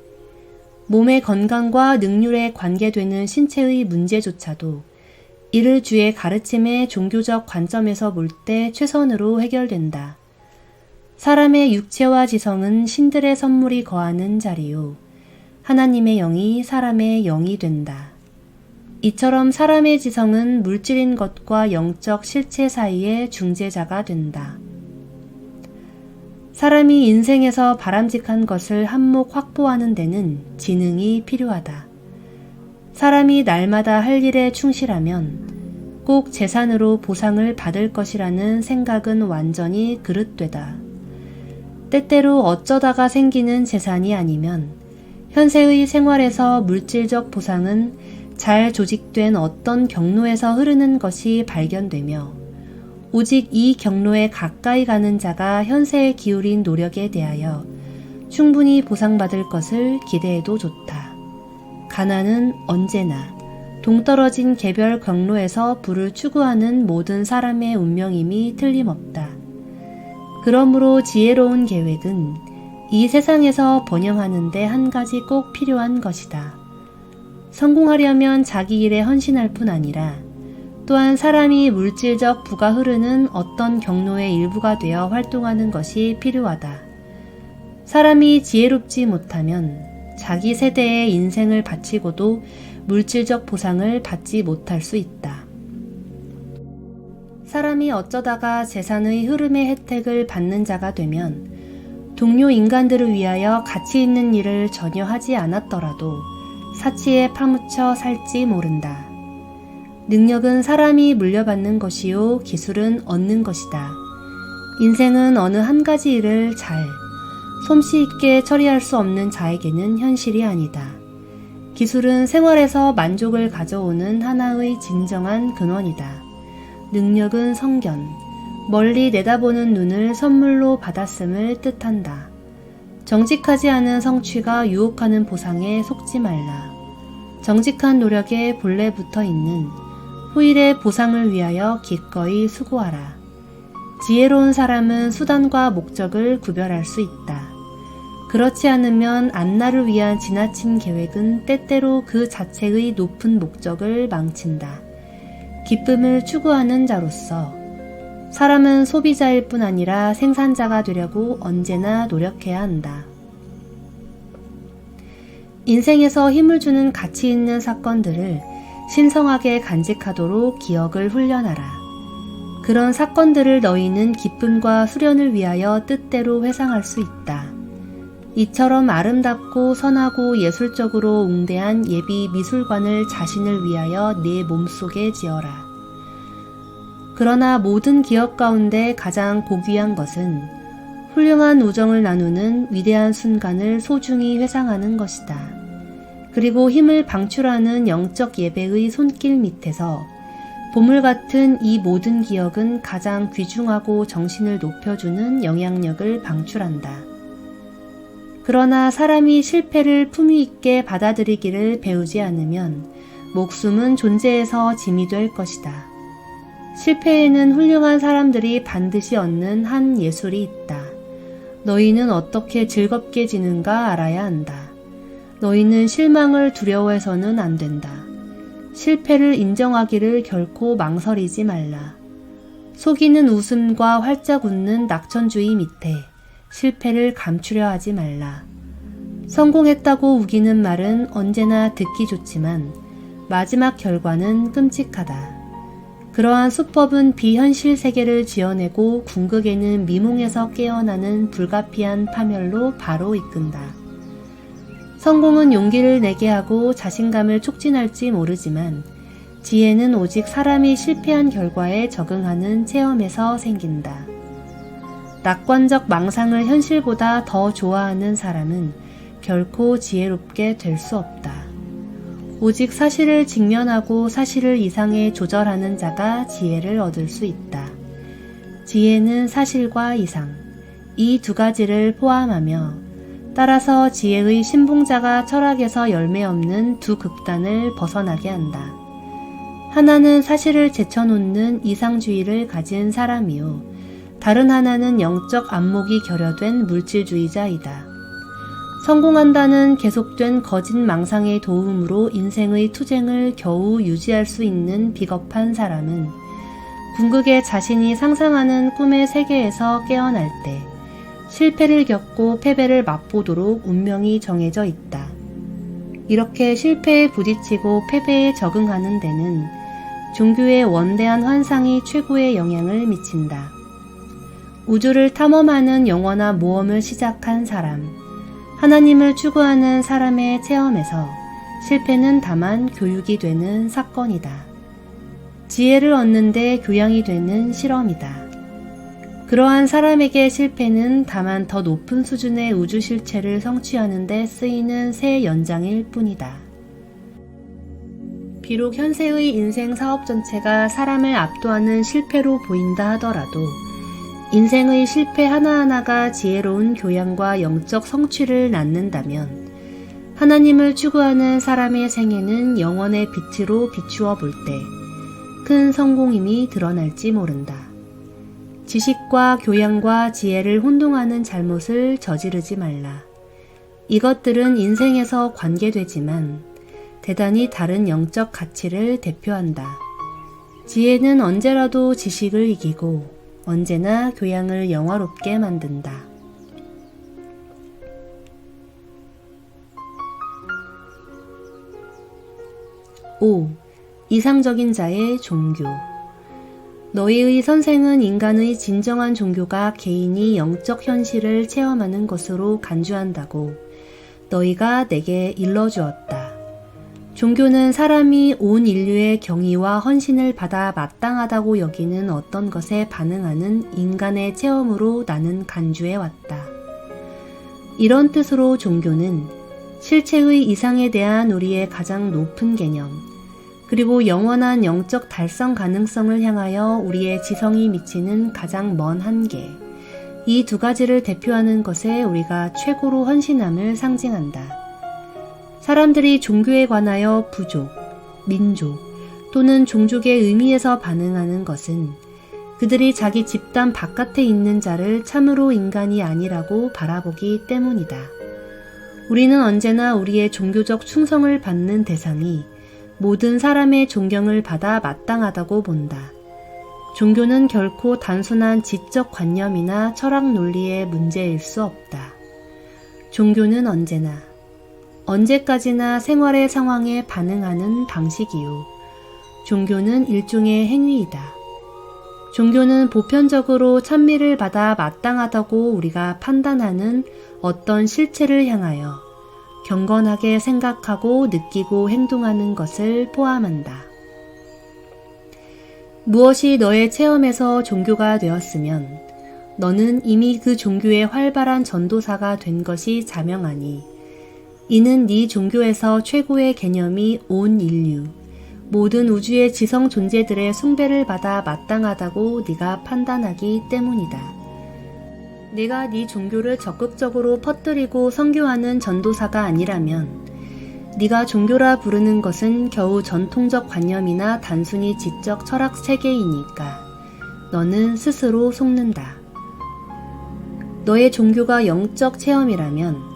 몸의 건강과 능률에 관계되는 신체의 문제조차도 이를 주의 가르침의 종교적 관점에서 볼 때 최선으로 해결된다. 사람의 육체와 지성은 신들의 선물이 거하는 자리요. 하나님의 영이 사람의 영이 된다. 이처럼 사람의 지성은 물질인 것과 영적 실체 사이의 중재자가 된다. 사람이 인생에서 바람직한 것을 한몫 확보하는 데는 지능이 필요하다. 사람이 날마다 할 일에 충실하면 꼭 재산으로 보상을 받을 것이라는 생각은 완전히 그릇되다. 때때로 어쩌다가 생기는 재산이 아니면 현세의 생활에서 물질적 보상은 잘 조직된 어떤 경로에서 흐르는 것이 발견되며 오직 이 경로에 가까이 가는 자가 현세에 기울인 노력에 대하여 충분히 보상받을 것을 기대해도 좋다. 가난은 언제나 동떨어진 개별 경로에서 부를 추구하는 모든 사람의 운명임이 틀림없다. 그러므로 지혜로운 계획은 이 세상에서 번영하는 데 한 가지 꼭 필요한 것이다. 성공하려면 자기 일에 헌신할 뿐 아니라 또한 사람이 물질적 부가 흐르는 어떤 경로의 일부가 되어 활동하는 것이 필요하다. 사람이 지혜롭지 못하면 자기 세대의 인생을 바치고도 물질적 보상을 받지 못할 수 있다. 사람이 어쩌다가 재산의 흐름의 혜택을 받는 자가 되면 동료 인간들을 위하여 가치 있는 일을 전혀 하지 않았더라도 사치에 파묻혀 살지 모른다. 능력은 사람이 물려받는 것이요 기술은 얻는 것이다. 인생은 어느 한 가지 일을 잘, 솜씨 있게 처리할 수 없는 자에게는 현실이 아니다. 기술은 생활에서 만족을 가져오는 하나의 진정한 근원이다. 능력은 성견, 멀리 내다보는 눈을 선물로 받았음을 뜻한다. 정직하지 않은 성취가 유혹하는 보상에 속지 말라. 정직한 노력에 본래 붙어 있는 후일의 보상을 위하여 기꺼이 수고하라. 지혜로운 사람은 수단과 목적을 구별할 수 있다. 그렇지 않으면 안나를 위한 지나친 계획은 때때로 그 자체의 높은 목적을 망친다. 기쁨을 추구하는 자로서 사람은 소비자일 뿐 아니라 생산자가 되려고 언제나 노력해야 한다. 인생에서 힘을 주는 가치 있는 사건들을 신성하게 간직하도록 기억을 훈련하라. 그런 사건들을 너희는 기쁨과 수련을 위하여 뜻대로 회상할 수 있다. 이처럼 아름답고 선하고 예술적으로 웅대한 예비 미술관을 자신을 위하여 네 몸속에 지어라. 그러나 모든 기억 가운데 가장 고귀한 것은 훌륭한 우정을 나누는 위대한 순간을 소중히 회상하는 것이다. 그리고 힘을 방출하는 영적 예배의 손길 밑에서 보물 같은 이 모든 기억은 가장 귀중하고 정신을 높여주는 영향력을 방출한다. 그러나 사람이 실패를 품위 있게 받아들이기를 배우지 않으면 목숨은 존재에서 짐이 될 것이다. 실패에는 훌륭한 사람들이 반드시 얻는 한 예술이 있다. 너희는 어떻게 즐겁게 지는가 알아야 한다. 너희는 실망을 두려워해서는 안 된다. 실패를 인정하기를 결코 망설이지 말라. 속이는 웃음과 활짝 웃는 낙천주의 밑에 실패를 감추려 하지 말라. 성공했다고 우기는 말은 언제나 듣기 좋지만 마지막 결과는 끔찍하다. 그러한 수법은 비현실 세계를 지어내고 궁극에는 미몽에서 깨어나는 불가피한 파멸로 바로 이끈다. 성공은 용기를 내게 하고 자신감을 촉진할지 모르지만 지혜는 오직 사람이 실패한 결과에 적응하는 체험에서 생긴다. 낙관적 망상을 현실보다 더 좋아하는 사람은 결코 지혜롭게 될 수 없다. 오직 사실을 직면하고 사실을 이상에 조절하는 자가 지혜를 얻을 수 있다. 지혜는 사실과 이상, 이 두 가지를 포함하며 따라서 지혜의 신봉자가 철학에서 열매 없는 두 극단을 벗어나게 한다. 하나는 사실을 제쳐놓는 이상주의를 가진 사람이요. 다른 하나는 영적 안목이 결여된 물질주의자이다. 성공한다는 계속된 거짓 망상의 도움으로 인생의 투쟁을 겨우 유지할 수 있는 비겁한 사람은 궁극에 자신이 상상하는 꿈의 세계에서 깨어날 때 실패를 겪고 패배를 맛보도록 운명이 정해져 있다. 이렇게 실패에 부딪히고 패배에 적응하는 데는 종교의 원대한 환상이 최고의 영향을 미친다. 우주를 탐험하는 영원한 모험을 시작한 사람, 하나님을 추구하는 사람의 체험에서 실패는 다만 교육이 되는 사건이다. 지혜를 얻는데 교양이 되는 실험이다. 그러한 사람에게 실패는 다만 더 높은 수준의 우주 실체를 성취하는 데 쓰이는 새 연장일 뿐이다. 비록 현세의 인생 사업 전체가 사람을 압도하는 실패로 보인다 하더라도 인생의 실패 하나하나가 지혜로운 교양과 영적 성취를 낳는다면 하나님을 추구하는 사람의 생애는 영원의 빛으로 비추어 볼 때 큰 성공임이 드러날지 모른다. 지식과 교양과 지혜를 혼동하는 잘못을 저지르지 말라. 이것들은 인생에서 관계되지만 대단히 다른 영적 가치를 대표한다. 지혜는 언제라도 지식을 이기고 언제나 교양을 영화롭게 만든다. 5. 이상적인 자의 종교. 너희의 선생은 인간의 진정한 종교가 개인이 영적 현실을 체험하는 것으로 간주한다고 너희가 내게 일러주었다. 종교는 사람이 온 인류의 경의와 헌신을 받아 마땅하다고 여기는 어떤 것에 반응하는 인간의 체험으로 나는 간주해 왔다. 이런 뜻으로 종교는 실체의 이상에 대한 우리의 가장 높은 개념, 그리고 영원한 영적 달성 가능성을 향하여 우리의 지성이 미치는 가장 먼 한계, 이 두 가지를 대표하는 것에 우리가 최고로 헌신함을 상징한다. 사람들이 종교에 관하여 부족, 민족 또는 종족의 의미에서 반응하는 것은 그들이 자기 집단 바깥에 있는 자를 참으로 인간이 아니라고 바라보기 때문이다. 우리는 언제나 우리의 종교적 충성을 받는 대상이 모든 사람의 존경을 받아 마땅하다고 본다. 종교는 결코 단순한 지적 관념이나 철학 논리의 문제일 수 없다. 종교는 언제까지나 생활의 상황에 반응하는 방식이요. 종교는 일종의 행위이다. 종교는 보편적으로 찬미를 받아 마땅하다고 우리가 판단하는 어떤 실체를 향하여 경건하게 생각하고 느끼고 행동하는 것을 포함한다. 무엇이 너의 체험에서 종교가 되었으면 너는 이미 그 종교의 활발한 전도사가 된 것이 자명하니 이는 네 종교에서 최고의 개념이 온 인류, 모든 우주의 지성 존재들의 숭배를 받아 마땅하다고 네가 판단하기 때문이다. 네가 네 종교를 적극적으로 퍼뜨리고 선교하는 전도사가 아니라면 네가 종교라 부르는 것은 겨우 전통적 관념이나 단순히 지적 철학 체계이니까 너는 스스로 속는다. 너의 종교가 영적 체험이라면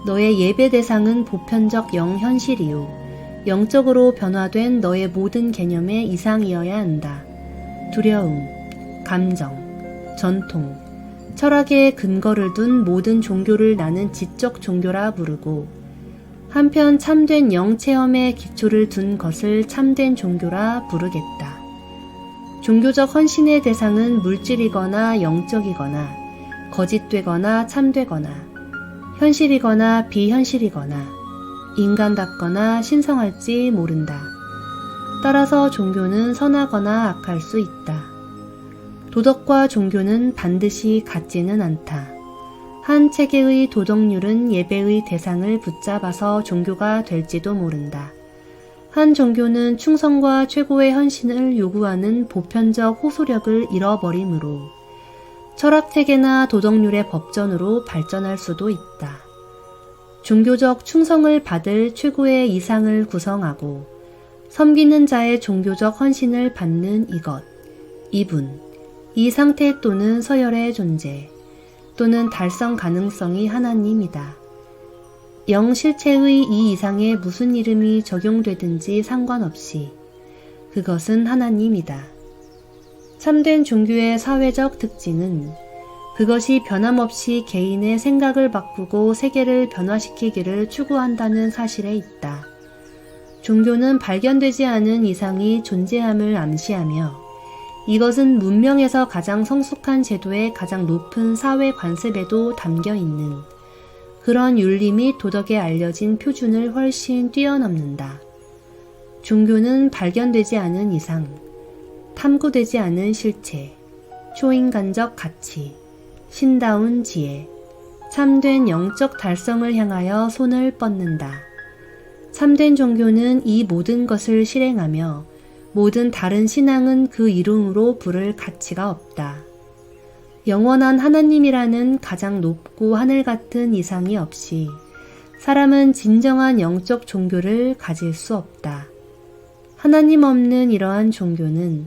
너의 예배 대상은 보편적 영현실이요. 영적으로 변화된 너의 모든 개념의 이상이어야 한다. 두려움, 감정, 전통, 철학에 근거를 둔 모든 종교를 나는 지적 종교라 부르고 한편 참된 영체험에 기초를 둔 것을 참된 종교라 부르겠다. 종교적 헌신의 대상은 물질이거나 영적이거나 거짓되거나 참되거나 현실이거나 비현실이거나 인간답거나 신성할지 모른다. 따라서 종교는 선하거나 악할 수 있다. 도덕과 종교는 반드시 같지는 않다. 한 체계의 도덕률은 예배의 대상을 붙잡아서 종교가 될지도 모른다. 한 종교는 충성과 최고의 헌신을 요구하는 보편적 호소력을 잃어버리므로 철학체계나 도덕률의 법전으로 발전할 수도 있다. 종교적 충성을 받을 최고의 이상을 구성하고 섬기는 자의 종교적 헌신을 받는 이것, 이분, 이 상태 또는 서열의 존재, 또는 달성 가능성이 하나님이다. 영실체의 이 이상에 무슨 이름이 적용되든지 상관없이 그것은 하나님이다. 참된 종교의 사회적 특징은 그것이 변함없이 개인의 생각을 바꾸고 세계를 변화시키기를 추구한다는 사실에 있다. 종교는 발견되지 않은 이상이 존재함을 암시하며 이것은 문명에서 가장 성숙한 제도의 가장 높은 사회 관습에도 담겨있는 그런 윤리 및 도덕에 알려진 표준을 훨씬 뛰어넘는다. 종교는 발견되지 않은 이상, 탐구되지 않은 실체, 초인간적 가치, 신다운 지혜, 참된 영적 달성을 향하여 손을 뻗는다. 참된 종교는 이 모든 것을 실행하며 모든 다른 신앙은 그 이름으로 부를 가치가 없다. 영원한 하나님이라는 가장 높고 하늘 같은 이상이 없이 사람은 진정한 영적 종교를 가질 수 없다. 하나님 없는 이러한 종교는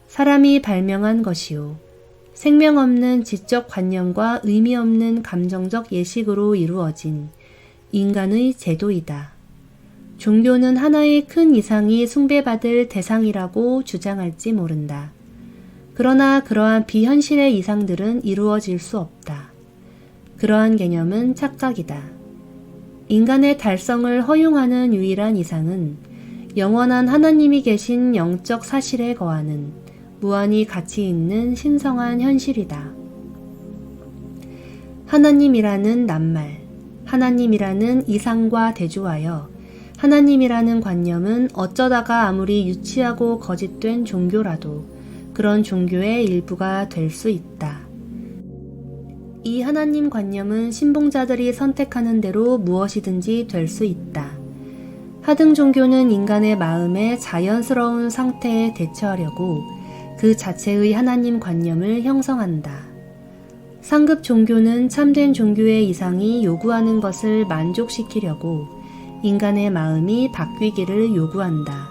사람이 발명한 것이요. 생명 없는 지적 관념과 의미 없는 감정적 예식으로 이루어진 인간의 제도이다. 종교는 하나의 큰 이상이 숭배받을 대상이라고 주장할지 모른다. 그러나 그러한 비현실의 이상들은 이루어질 수 없다. 그러한 개념은 착각이다. 인간의 달성을 허용하는 유일한 이상은 영원한 하나님이 계신 영적 사실에 거하는 무한히 가치 있는 신성한 현실이다. 하나님이라는 낱말, 하나님이라는 이상과 대조하여 하나님이라는 관념은 어쩌다가 아무리 유치하고 거짓된 종교라도 그런 종교의 일부가 될 수 있다. 이 하나님 관념은 신봉자들이 선택하는 대로 무엇이든지 될 수 있다. 하등 종교는 인간의 마음의 자연스러운 상태에 대처하려고 그 자체의 하나님 관념을 형성한다. 상급 종교는 참된 종교의 이상이 요구하는 것을 만족시키려고 인간의 마음이 바뀌기를 요구한다.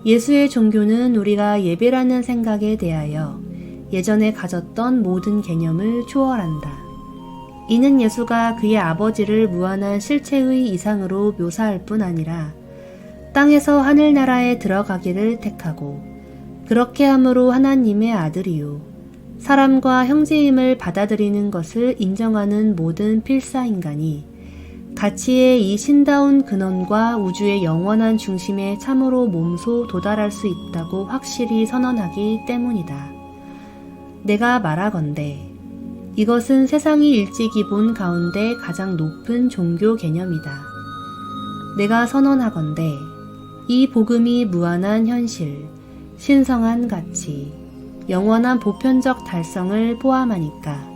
예수의 종교는 우리가 예배라는 생각에 대하여 예전에 가졌던 모든 개념을 초월한다. 이는 예수가 그의 아버지를 무한한 실체의 이상으로 묘사할 뿐 아니라 땅에서 하늘나라에 들어가기를 택하고 그렇게 함으로 하나님의 아들이요 사람과 형제임을 받아들이는 것을 인정하는 모든 필사인간이 가치의 이 신다운 근원과 우주의 영원한 중심에 참으로 몸소 도달할 수 있다고 확실히 선언하기 때문이다. 내가 말하건대 이것은 세상이 일찍이 본 가운데 가장 높은 종교 개념이다. 내가 선언하건대 이 복음이 무한한 현실, 신성한 가치, 영원한 보편적 달성을 포함하니까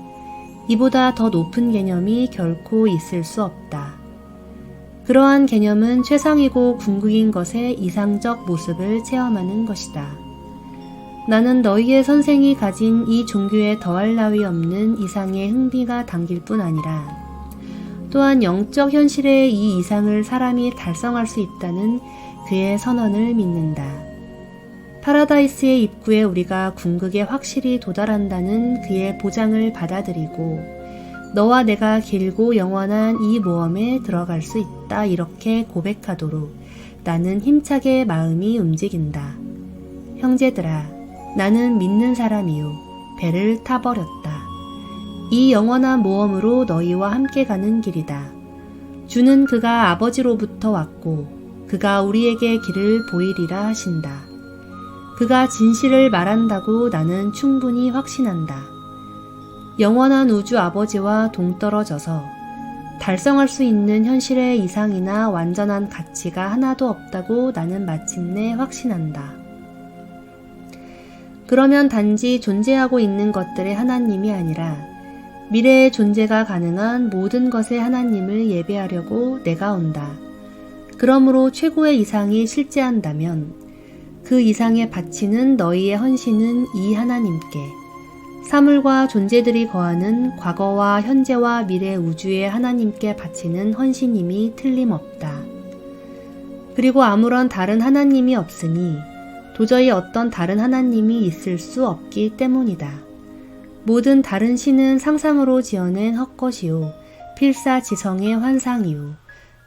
이보다 더 높은 개념이 결코 있을 수 없다. 그러한 개념은 최상이고 궁극인 것의 이상적 모습을 체험하는 것이다. 나는 너희의 선생이 가진 이 종교에 더할 나위 없는 이상의 흥미가 담길 뿐 아니라 또한 영적 현실의 이 이상을 사람이 달성할 수 있다는 그의 선언을 믿는다. 파라다이스의 입구에 우리가 궁극에 확실히 도달한다는 그의 보장을 받아들이고 너와 내가 길고 영원한 이 모험에 들어갈 수 있다 이렇게 고백하도록 나는 힘차게 마음이 움직인다. 형제들아, 나는 믿는 사람이요 배를 타버렸다. 이 영원한 모험으로 너희와 함께 가는 길이다. 주는 그가 아버지로부터 왔고 그가 우리에게 길을 보이리라 하신다. 그가 진실을 말한다고 나는 충분히 확신한다. 영원한 우주 아버지와 동떨어져서 달성할 수 있는 현실의 이상이나 완전한 가치가 하나도 없다고 나는 마침내 확신한다. 그러면 단지 존재하고 있는 것들의 하나님이 아니라 미래의 존재가 가능한 모든 것의 하나님을 예배하려고 내가 온다. 그러므로 최고의 이상이 실제한다면 그 이상에 바치는 너희의 헌신은 이 하나님께, 사물과 존재들이 거하는 과거와 현재와 미래 우주의 하나님께 바치는 헌신임이 틀림없다. 그리고 아무런 다른 하나님이 없으니 도저히 어떤 다른 하나님이 있을 수 없기 때문이다. 모든 다른 신은 상상으로 지어낸 헛것이요 필사지성의 환상이요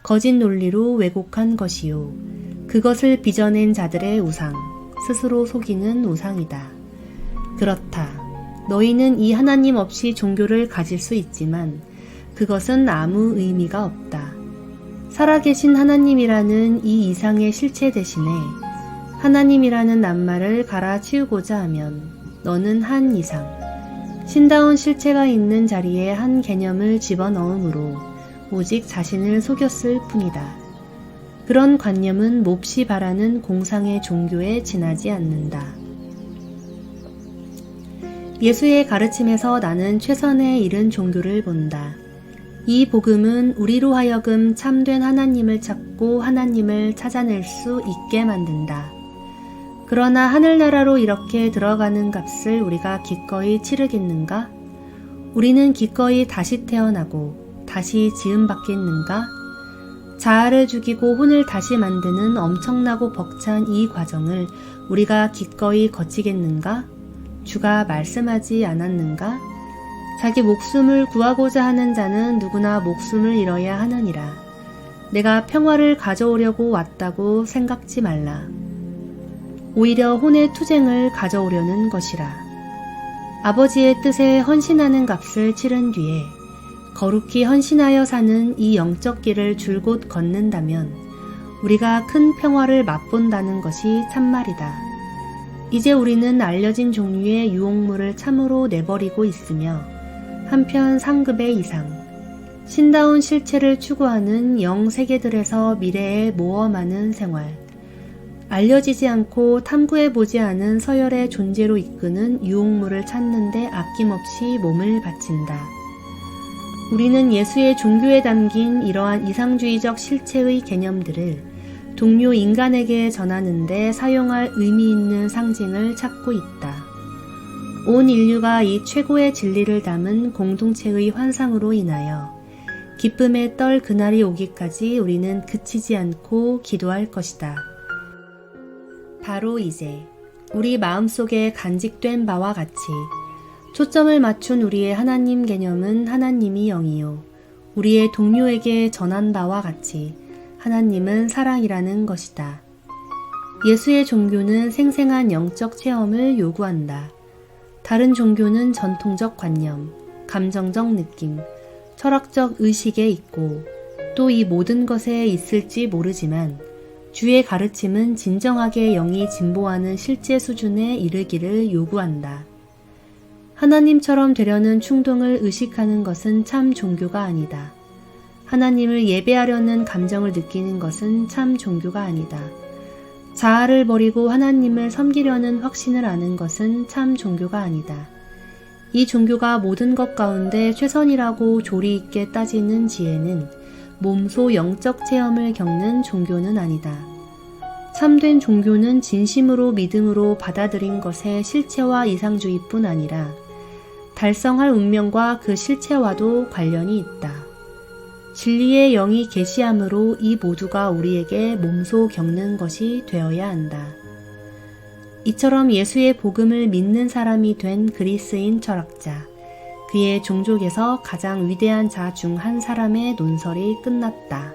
거짓 논리로 왜곡한 것이요 그것을 빚어낸 자들의 우상, 스스로 속이는 우상이다. 그렇다. 너희는 이 하나님 없이 종교를 가질 수 있지만 그것은 아무 의미가 없다. 살아계신 하나님이라는 이 이상의 실체 대신에 하나님이라는 낱말을 갈아치우고자 하면 너는 한 이상, 신다운 실체가 있는 자리에 한 개념을 집어넣음으로 오직 자신을 속였을 뿐이다. 그런 관념은 몹시 바라는 공상의 종교에 지나지 않는다. 예수의 가르침에서 나는 최선에 이른 종교를 본다. 이 복음은 우리로 하여금 참된 하나님을 찾고 하나님을 찾아낼 수 있게 만든다. 그러나 하늘나라로 이렇게 들어가는 값을 우리가 기꺼이 치르겠는가? 우리는 기꺼이 다시 태어나고 다시 지음받겠는가? 자아를 죽이고 혼을 다시 만드는 엄청나고 벅찬 이 과정을 우리가 기꺼이 거치겠는가? 주가 말씀하지 않았는가? 자기 목숨을 구하고자 하는 자는 누구나 목숨을 잃어야 하느니라. 내가 평화를 가져오려고 왔다고 생각지 말라. 오히려 혼의 투쟁을 가져오려는 것이라. 아버지의 뜻에 헌신하는 값을 치른 뒤에 거룩히 헌신하여 사는 이 영적 길을 줄곧 걷는다면 우리가 큰 평화를 맛본다는 것이 참말이다. 이제 우리는 알려진 종류의 유혹물을 참으로 내버리고 있으며 한편 상급의 이상, 신다운 실체를 추구하는 영세계들에서 미래에 모험하는 생활, 알려지지 않고 탐구해보지 않은 서열의 존재로 이끄는 유혹물을 찾는데 아낌없이 몸을 바친다. 우리는 예수의 종교에 담긴 이러한 이상주의적 실체의 개념들을 동료 인간에게 전하는데 사용할 의미 있는 상징을 찾고 있다. 온 인류가 이 최고의 진리를 담은 공동체의 환상으로 인하여 기쁨에 떨 그날이 오기까지 우리는 그치지 않고 기도할 것이다. 바로 이제 우리 마음속에 간직된 바와 같이 초점을 맞춘 우리의 하나님 개념은 하나님이 영이요 우리의 동료에게 전한 바와 같이 하나님은 사랑이라는 것이다. 예수의 종교는 생생한 영적 체험을 요구한다. 다른 종교는 전통적 관념, 감정적 느낌, 철학적 의식에 있고 또 이 모든 것에 있을지 모르지만 주의 가르침은 진정하게 영이 진보하는 실제 수준에 이르기를 요구한다. 하나님처럼 되려는 충동을 의식하는 것은 참 종교가 아니다. 하나님을 예배하려는 감정을 느끼는 것은 참 종교가 아니다. 자아를 버리고 하나님을 섬기려는 확신을 아는 것은 참 종교가 아니다. 이 종교가 모든 것 가운데 최선이라고 조리 있게 따지는 지혜는 몸소 영적 체험을 겪는 종교는 아니다. 참된 종교는 진심으로 믿음으로 받아들인 것의 실체와 이상주의뿐 아니라 달성할 운명과 그 실체와도 관련이 있다. 진리의 영이 계시함으로 이 모두가 우리에게 몸소 겪는 것이 되어야 한다. 이처럼 예수의 복음을 믿는 사람이 된 그리스인 철학자, 그의 종족에서 가장 위대한 자 중 한 사람의 논설이 끝났다.